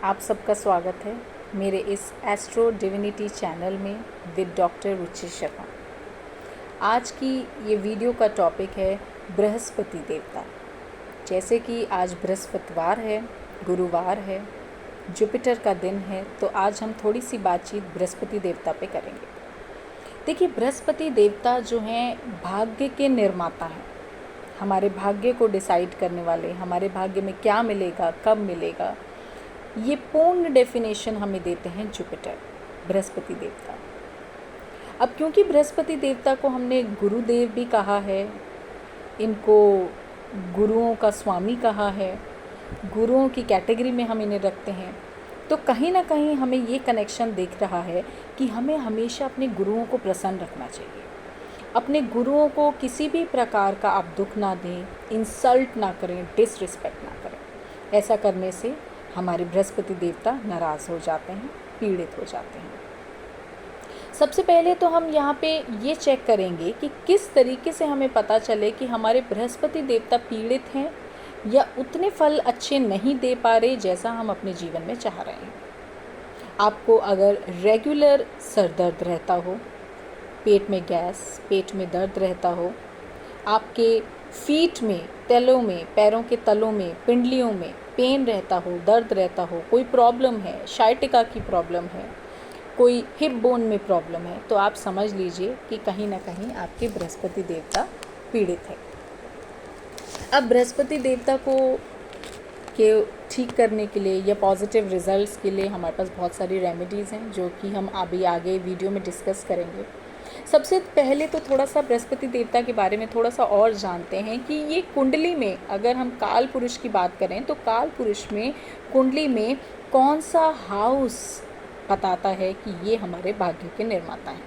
आप सबका स्वागत है मेरे इस एस्ट्रो डिविनिटी चैनल में विद डॉक्टर रुचि शर्मा। आज की ये वीडियो का टॉपिक है बृहस्पति देवता। जैसे कि आज बृहस्पतिवार है, गुरुवार है, जुपिटर का दिन है, तो आज हम थोड़ी सी बातचीत बृहस्पति देवता पे करेंगे। देखिए, बृहस्पति देवता जो हैं भाग्य के निर्माता हैं, हमारे भाग्य को डिसाइड करने वाले, हमारे भाग्य में क्या मिलेगा, कब मिलेगा, ये पूर्ण डेफिनेशन हमें देते हैं जुपिटर, बृहस्पति देवता। अब क्योंकि बृहस्पति देवता को हमने गुरुदेव भी कहा है, इनको गुरुओं का स्वामी कहा है, गुरुओं की कैटेगरी में हम इन्हें रखते हैं, तो कहीं ना कहीं हमें ये कनेक्शन दिख रहा है कि हमें हमेशा अपने गुरुओं को प्रसन्न रखना चाहिए। अपने गुरुओं को किसी भी प्रकार का आप दुख ना दें, इंसल्ट ना करें, डिसरिस्पेक्ट ना करें। ऐसा करने से हमारे बृहस्पति देवता नाराज़ हो जाते हैं, पीड़ित हो जाते हैं। सबसे पहले तो हम यहाँ पे ये चेक करेंगे कि किस तरीके से हमें पता चले कि हमारे बृहस्पति देवता पीड़ित हैं या उतने फल अच्छे नहीं दे पा रहे जैसा हम अपने जीवन में चाह रहे हैं। आपको अगर रेगुलर सर दर्द रहता हो, पेट में गैस, पेट में दर्द रहता हो, आपके फीट में, तलों में, पैरों के तलों में, पिंडलियों में पेन रहता हो, दर्द रहता हो, कोई प्रॉब्लम है, शाइटिका की प्रॉब्लम है, कोई हिप बोन में प्रॉब्लम है, तो आप समझ लीजिए कि कहीं ना कहीं आपके बृहस्पति देवता पीड़ित है। अब बृहस्पति देवता को के ठीक करने के लिए या पॉजिटिव रिजल्ट्स के लिए हमारे पास बहुत सारी रेमेडीज़ हैं जो कि हम अभी आगे वीडियो में डिस्कस करेंगे। सबसे पहले तो थोड़ा सा बृहस्पति देवता के बारे में थोड़ा सा और जानते हैं कि ये कुंडली में, अगर हम काल पुरुष की बात करें तो काल पुरुष में कुंडली में कौन सा हाउस बताता है कि ये हमारे भाग्य के निर्माता हैं।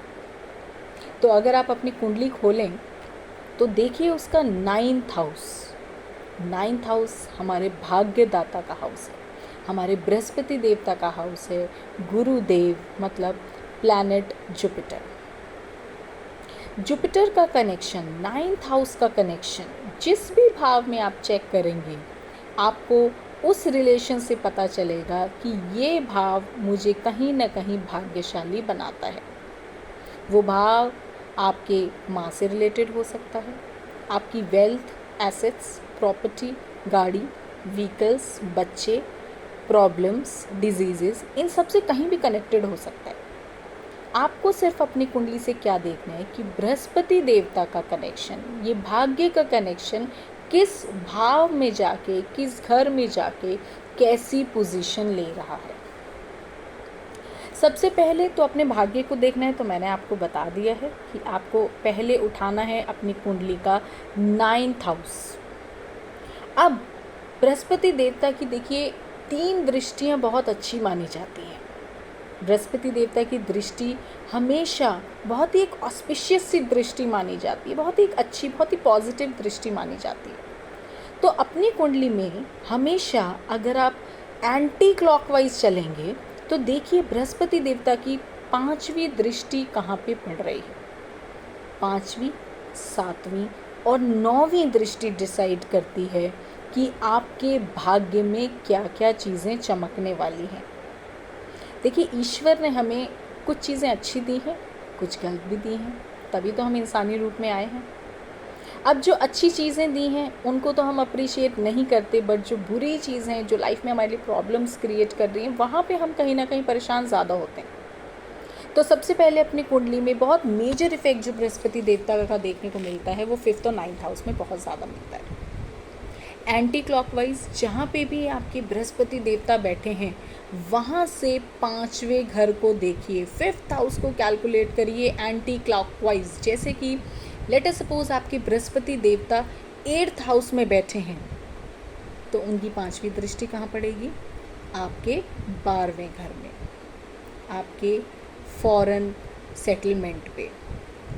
तो अगर आप अपनी कुंडली खोलें तो देखिए उसका 9th हाउस हमारे भाग्यदाता का हाउस है, हमारे बृहस्पति देवता का हाउस है, गुरुदेव मतलब प्लैनेट जुपिटर। जुपिटर का कनेक्शन, 9th हाउस का कनेक्शन, जिस भी भाव में आप चेक करेंगे आपको उस रिलेशन से पता चलेगा कि ये भाव मुझे कहीं ना कहीं भाग्यशाली बनाता है। वो भाव आपके माँ से रिलेटेड हो सकता है, आपकी वेल्थ, एसेट्स, प्रॉपर्टी, गाड़ी, व्हीकल्स, बच्चे, प्रॉब्लम्स, डिजीज़ेस, इन सब से कहीं भी कनेक्टेड हो सकता है। आपको सिर्फ अपनी कुंडली से क्या देखना है कि बृहस्पति देवता का कनेक्शन, ये भाग्य का कनेक्शन किस भाव में जाके, किस घर में जाके कैसी पोजीशन ले रहा है। सबसे पहले तो अपने भाग्य को देखना है, तो मैंने आपको बता दिया है कि आपको पहले उठाना है अपनी कुंडली का 9th हाउस। अब बृहस्पति देवता की देखिए 3 दृष्टियां बहुत अच्छी मानी जाती हैं। बृहस्पति देवता की दृष्टि हमेशा बहुत ही एक ऑस्पिशियस सी दृष्टि मानी जाती है, बहुत ही एक अच्छी, बहुत ही पॉजिटिव दृष्टि मानी जाती है। तो अपनी कुंडली में हमेशा अगर आप एंटी क्लॉकवाइज चलेंगे तो देखिए बृहस्पति देवता की 5वीं दृष्टि कहाँ पे पड़ रही है। 5वीं, 7वीं और 9वीं दृष्टि डिसाइड करती है कि आपके भाग्य में क्या क्या चीज़ें चमकने वाली हैं। देखिए, ईश्वर ने हमें कुछ चीज़ें अच्छी दी हैं, कुछ गलत भी दी हैं, तभी तो हम इंसानी रूप में आए हैं। अब जो अच्छी चीज़ें दी हैं उनको तो हम अप्रिशिएट नहीं करते, बट जो बुरी चीज़ें जो लाइफ में हमारे लिए प्रॉब्लम्स क्रिएट कर रही हैं, वहाँ पे हम कहीं ना कहीं परेशान ज़्यादा होते हैं। तो सबसे पहले अपनी कुंडली में बहुत मेजर इफेक्ट जो बृहस्पति देवता का देखने को मिलता है वो 5th और 9th हाउस में बहुत ज़्यादा मिलता है। एंटी क्लॉकवाइज जहाँ पे भी आपके बृहस्पति देवता बैठे हैं वहाँ से 5वें घर को देखिए, 5th हाउस को कैलकुलेट करिए एंटी क्लॉकवाइज। जैसे कि लेट अस सपोज आपके बृहस्पति देवता 8th हाउस में बैठे हैं तो उनकी 5वीं दृष्टि कहाँ पड़ेगी? आपके 12वें घर में, आपके फॉरेन सेटलमेंट पे,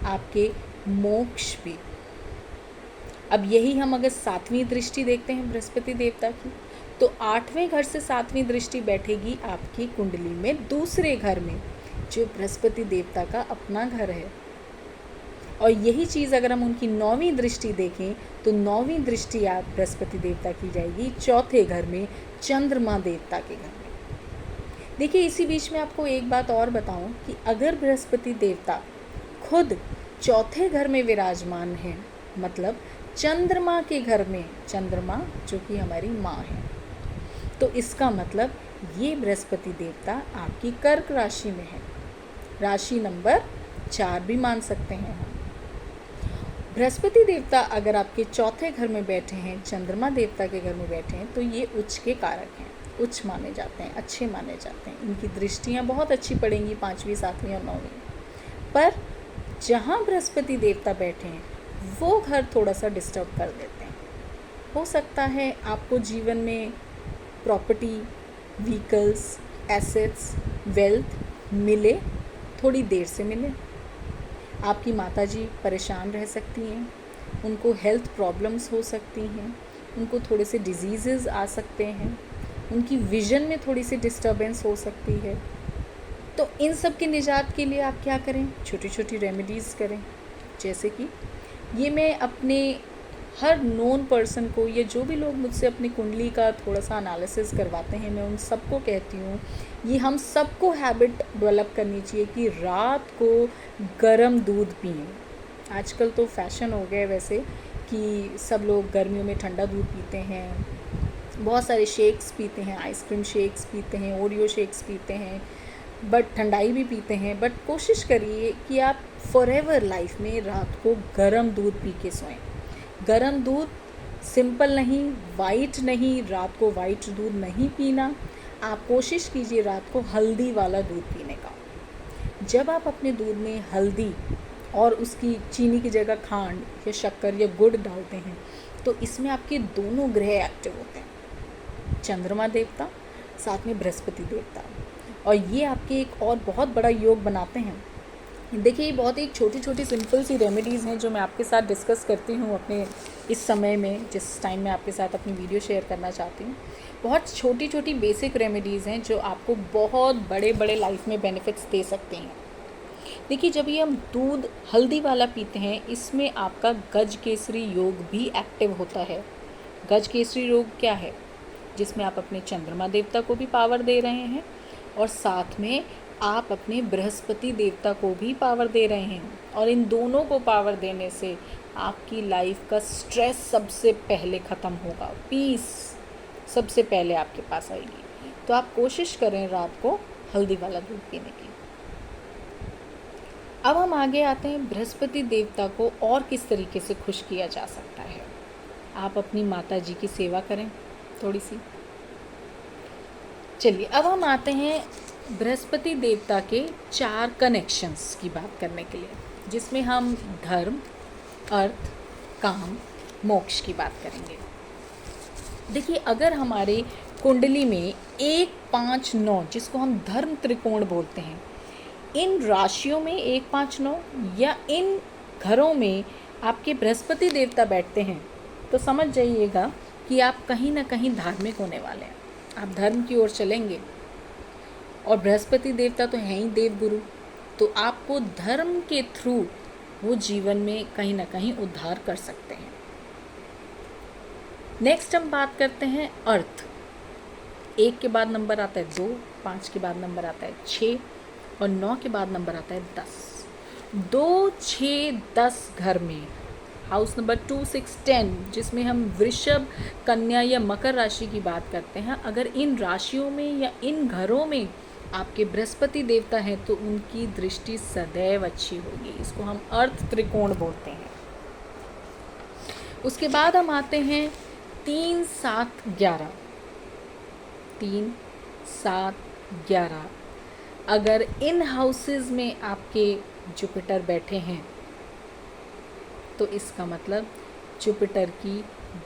आपके मोक्ष पे। अब यही हम अगर 7वीं दृष्टि देखते हैं बृहस्पति देवता की, तो 8वें घर से 7वीं दृष्टि बैठेगी आपकी कुंडली में दूसरे घर में, जो बृहस्पति देवता का अपना घर है। और यही चीज़ अगर हम उनकी 9वीं दृष्टि देखें तो 9वीं दृष्टि आप बृहस्पति देवता की जाएगी 4थे घर में, चंद्रमा देवता के घर में। देखिए, इसी बीच में आपको एक बात और बताऊं कि अगर बृहस्पति देवता खुद चौथे घर में विराजमान है, मतलब चंद्रमा के घर में, चंद्रमा जो कि हमारी माँ है, तो इसका मतलब ये बृहस्पति देवता आपकी कर्क राशि में है, राशि नंबर 4 भी मान सकते हैं हम। बृहस्पति देवता अगर आपके चौथे घर में बैठे हैं, चंद्रमा देवता के घर में बैठे हैं, तो ये उच्च के कारक हैं, उच्च माने जाते हैं, अच्छे माने जाते हैं। इनकी दृष्टियाँ बहुत अच्छी पड़ेंगी 5वीं, 7वीं और 9वीं। पर जहाँ बृहस्पति देवता बैठे हैं वो घर थोड़ा सा डिस्टर्ब कर देते हैं। हो सकता है आपको जीवन में प्रॉपर्टी, व्हीकल्स, एसेट्स, वेल्थ मिले, थोड़ी देर से मिले। आपकी माताजी परेशान रह सकती हैं, उनको हेल्थ प्रॉब्लम्स हो सकती हैं, उनको थोड़े से डिजीज़ेज़ आ सकते हैं, उनकी विज़न में थोड़ी सी डिस्टर्बेंस हो सकती है। तो इन सब की निजात के लिए आप क्या करें? छोटी छोटी रेमेडीज़ करें। जैसे कि ये मैं अपने हर नोन पर्सन को, या जो भी लोग मुझसे अपनी कुंडली का थोड़ा सा एनालिसिस करवाते हैं, मैं उन सबको कहती हूँ, ये हम सबको हैबिट डेवलप करनी चाहिए कि रात को गर्म दूध पिएं। आजकल तो फैशन हो गया है वैसे कि सब लोग गर्मियों में ठंडा दूध पीते हैं, बहुत सारे शेक्स पीते हैं, आइसक्रीम शेक्स पीते हैं, ओरियो शेक्स पीते हैं, बट ठंडाई भी पीते हैं। बट कोशिश करिए कि आप फॉरएवर लाइफ में रात को गर्म दूध पी के सोएं। गर्म दूध, सिंपल नहीं, वाइट नहीं, रात को वाइट दूध नहीं पीना। आप कोशिश कीजिए रात को हल्दी वाला दूध पीने का। जब आप अपने दूध में हल्दी और उसकी चीनी की जगह खांड या शक्कर या गुड़ डालते हैं, तो इसमें आपके दोनों ग्रह एक्टिव होते हैं, चंद्रमा देवता साथ में बृहस्पति देवता, और ये आपके एक और बहुत बड़ा योग बनाते हैं। देखिए, ये बहुत ही छोटी छोटी सिंपल सी रेमेडीज़ हैं जो मैं आपके साथ डिस्कस करती हूँ अपने इस समय में, जिस टाइम मैं आपके साथ अपनी वीडियो शेयर करना चाहती हूँ। बहुत छोटी छोटी बेसिक रेमेडीज़ हैं जो आपको बहुत बड़े बड़े लाइफ में बेनिफिट्स दे सकते हैं। देखिए, जब ये हम दूध हल्दी वाला पीते हैं, इसमें आपका गज केसरी योग भी एक्टिव होता है। गज केसरी योग क्या है? जिसमें आप अपने चंद्रमा देवता को भी पावर दे रहे हैं और साथ में आप अपने बृहस्पति देवता को भी पावर दे रहे हैं, और इन दोनों को पावर देने से आपकी लाइफ का स्ट्रेस सबसे पहले ख़त्म होगा, पीस सबसे पहले आपके पास आएगी। तो आप कोशिश करें रात को हल्दी वाला दूध पीने की। अब हम आगे आते हैं, बृहस्पति देवता को और किस तरीके से खुश किया जा सकता है। आप अपनी माता जी की सेवा करें थोड़ी सी। चलिए, अब हम आते हैं बृहस्पति देवता के 4 कनेक्शंस की बात करने के लिए, जिसमें हम धर्म, अर्थ, काम, मोक्ष की बात करेंगे। देखिए, अगर हमारे कुंडली में 1, 5, 9, जिसको हम धर्म त्रिकोण बोलते हैं, इन राशियों में 1, 5, 9 या इन घरों में आपके बृहस्पति देवता बैठते हैं, तो समझ जाइएगा कि आप कहीं ना कहीं धार्मिक होने वाले हैं, आप धर्म की ओर चलेंगे। और बृहस्पति देवता तो हैं ही देवगुरु, तो आपको धर्म के थ्रू वो जीवन में कहीं ना कहीं उद्धार कर सकते हैं। नेक्स्ट हम बात करते हैं अर्थ। 1 के बाद नंबर आता है 2, 5 के बाद नंबर आता है 6 और 9 के बाद नंबर आता है 10। 2, 6, 10 घर में हाउस नंबर 2, 6, 10, जिसमें हम वृषभ, कन्या या मकर राशि की बात करते हैं, अगर इन राशियों में या इन घरों में आपके बृहस्पति देवता हैं तो उनकी दृष्टि सदैव अच्छी होगी। इसको हम अर्थ त्रिकोण बोलते हैं। उसके बाद हम आते हैं 3, 7, 11। 3, 7, 11 अगर इन हाउसेस में आपके जुपिटर बैठे हैं तो इसका मतलब जुपिटर की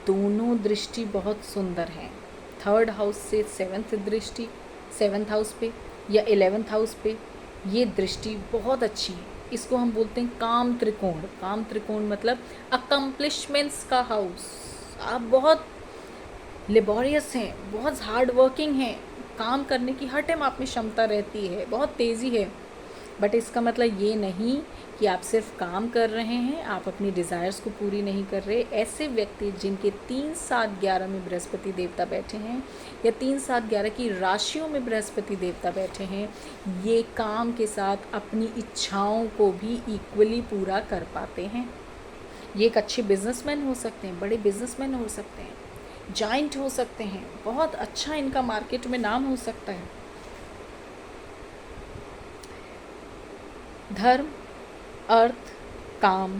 दोनों दृष्टि बहुत सुंदर है। 3rd हाउस से 7th दृष्टि, 7th हाउस पे या 11th हाउस पे ये दृष्टि बहुत अच्छी है। इसको हम बोलते हैं काम त्रिकोण। काम त्रिकोण मतलब अकम्प्लिशमेंट्स का हाउस। आप बहुत लेबोरियस हैं, बहुत हार्ड वर्किंग हैं, काम करने की हर टाइम आप में क्षमता रहती है, बहुत तेज़ी है, बट इसका मतलब ये नहीं कि आप सिर्फ काम कर रहे हैं, आप अपनी डिज़ायर्स को पूरी नहीं कर रहे। ऐसे व्यक्ति जिनके 3, 7, 11 में बृहस्पति देवता बैठे हैं या 3, 7, 11 की राशियों में बृहस्पति देवता बैठे हैं, ये काम के साथ अपनी इच्छाओं को भी इक्वली पूरा कर पाते हैं। ये एक अच्छे बिजनेसमैन हो सकते हैं, बड़े बिजनेसमैन हो सकते हैं, जाइंट हो सकते हैं, बहुत अच्छा इनका मार्केट में नाम हो सकता है। धर्म, अर्थ, काम,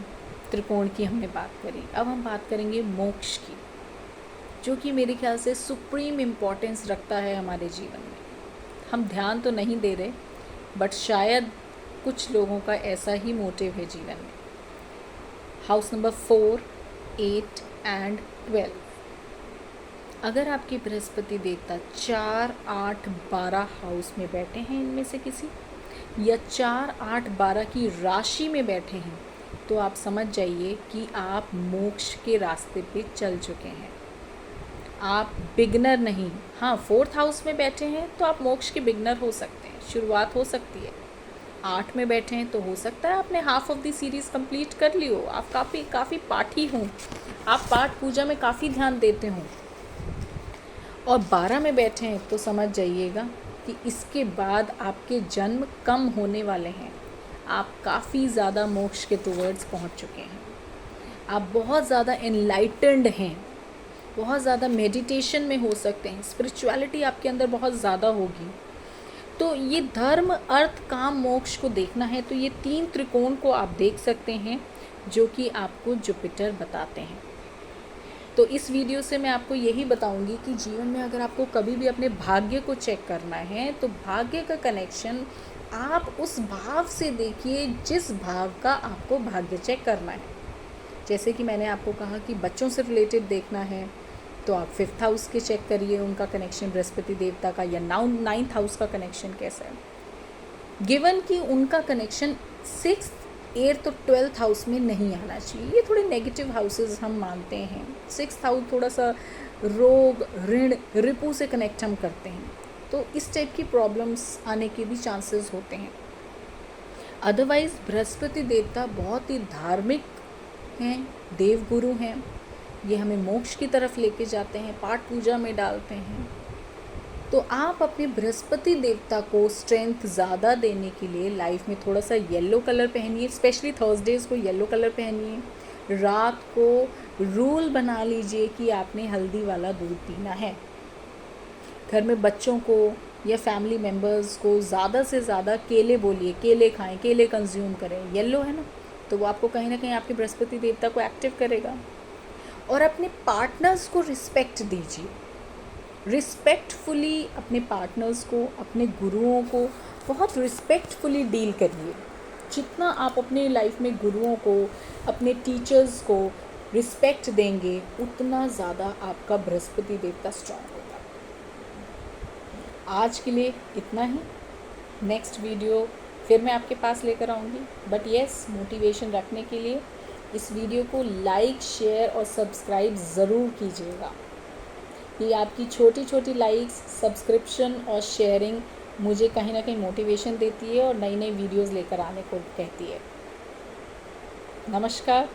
त्रिकोण की हमने बात करी। अब हम बात करेंगे मोक्ष की, जो कि मेरे ख्याल से सुप्रीम इम्पोर्टेंस रखता है हमारे जीवन में। हम ध्यान तो नहीं दे रहे, बट शायद कुछ लोगों का ऐसा ही मोटिव है जीवन में। House number 4, 8 and 12। अगर आपके बृहस्पति देवता 4, 8, 12 हाउस में बैठे हैं, इनमें से किसी, या 4, 8, 12 की राशि में बैठे हैं, तो आप समझ जाइए कि आप मोक्ष के रास्ते पे चल चुके हैं। आप बिगनर नहीं, हाँ 4th हाउस में बैठे हैं तो आप मोक्ष के बिगनर हो सकते हैं, शुरुआत हो सकती है। 8 में बैठे हैं तो हो सकता है आपने half of the series complete कर ली हो, आप काफ़ी पाठी हों, आप पाठ पूजा में काफ़ी ध्यान देते हों। और 12 में बैठे हैं तो समझ जाइएगा कि इसके बाद आपके जन्म कम होने वाले हैं। आप काफ़ी ज़्यादा मोक्ष के टुवर्ड्स पहुंच चुके हैं, आप बहुत ज़्यादा एनलाइटेंड हैं, बहुत ज़्यादा मेडिटेशन में हो सकते हैं, स्पिरिचुअलिटी आपके अंदर बहुत ज़्यादा होगी। तो ये धर्म, अर्थ, काम, मोक्ष को देखना है तो ये 3 त्रिकोण को आप देख सकते हैं, जो कि आपको जुपिटर बताते हैं। तो इस वीडियो से मैं आपको यही बताऊंगी कि जीवन में अगर आपको कभी भी अपने भाग्य को चेक करना है तो भाग्य का कनेक्शन आप उस भाव से देखिए जिस भाव का आपको भाग्य चेक करना है। जैसे कि मैंने आपको कहा कि बच्चों से रिलेटेड देखना है तो आप 5th हाउस के चेक करिए, उनका कनेक्शन बृहस्पति देवता का, या 9th हाउस का कनेक्शन कैसा है। गिवन कि उनका कनेक्शन 6th, 8th और 12th हाउस में नहीं आना चाहिए, ये थोड़े नेगेटिव हाउसेस हम मानते हैं। 6th हाउस थोड़ा सा रोग, ऋण, रिपू से कनेक्ट हम करते हैं, तो इस टाइप की प्रॉब्लम्स आने के भी चांसेस होते हैं। अदरवाइज़ बृहस्पति देवता बहुत ही धार्मिक हैं, देवगुरु हैं, ये हमें मोक्ष की तरफ लेके जाते हैं, पाठ पूजा में डालते हैं। तो आप अपने बृहस्पति देवता को स्ट्रेंथ ज़्यादा देने के लिए लाइफ में थोड़ा सा येलो कलर पहनिए, स्पेशली थर्सडेज़ को येलो कलर पहनिए। रात को रूल बना लीजिए कि आपने हल्दी वाला दूध पीना है। घर में बच्चों को या फैमिली मेम्बर्स को ज़्यादा से ज़्यादा केले बोलिए, केले खाएं, केले कंज्यूम करें। येलो है ना, तो वो आपको कहीं ना कहीं आपके बृहस्पति देवता को एक्टिव करेगा। और अपने पार्टनर्स को रिस्पेक्ट दीजिए, रिस्पेक्टफुली अपने पार्टनर्स को, अपने गुरुओं को बहुत रिस्पेक्टफुली डील करिए। जितना आप अपने लाइफ में गुरुओं को, अपने टीचर्स को रिस्पेक्ट देंगे, उतना ज़्यादा आपका बृहस्पति देवता स्ट्रांग होगा। आज के लिए इतना ही, नेक्स्ट वीडियो फिर मैं आपके पास लेकर आऊँगी। बट येस, मोटिवेशन रखने के लिए इस वीडियो को लाइक, शेयर और सब्सक्राइब ज़रूर कीजिएगा। ये आपकी छोटी छोटी लाइक्स, सब्सक्रिप्शन और शेयरिंग मुझे कहीं ना कहीं मोटिवेशन देती है और नई नई वीडियोस लेकर आने को कहती है। नमस्कार,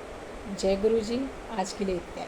जय गुरु जी। आज के लिए इतना।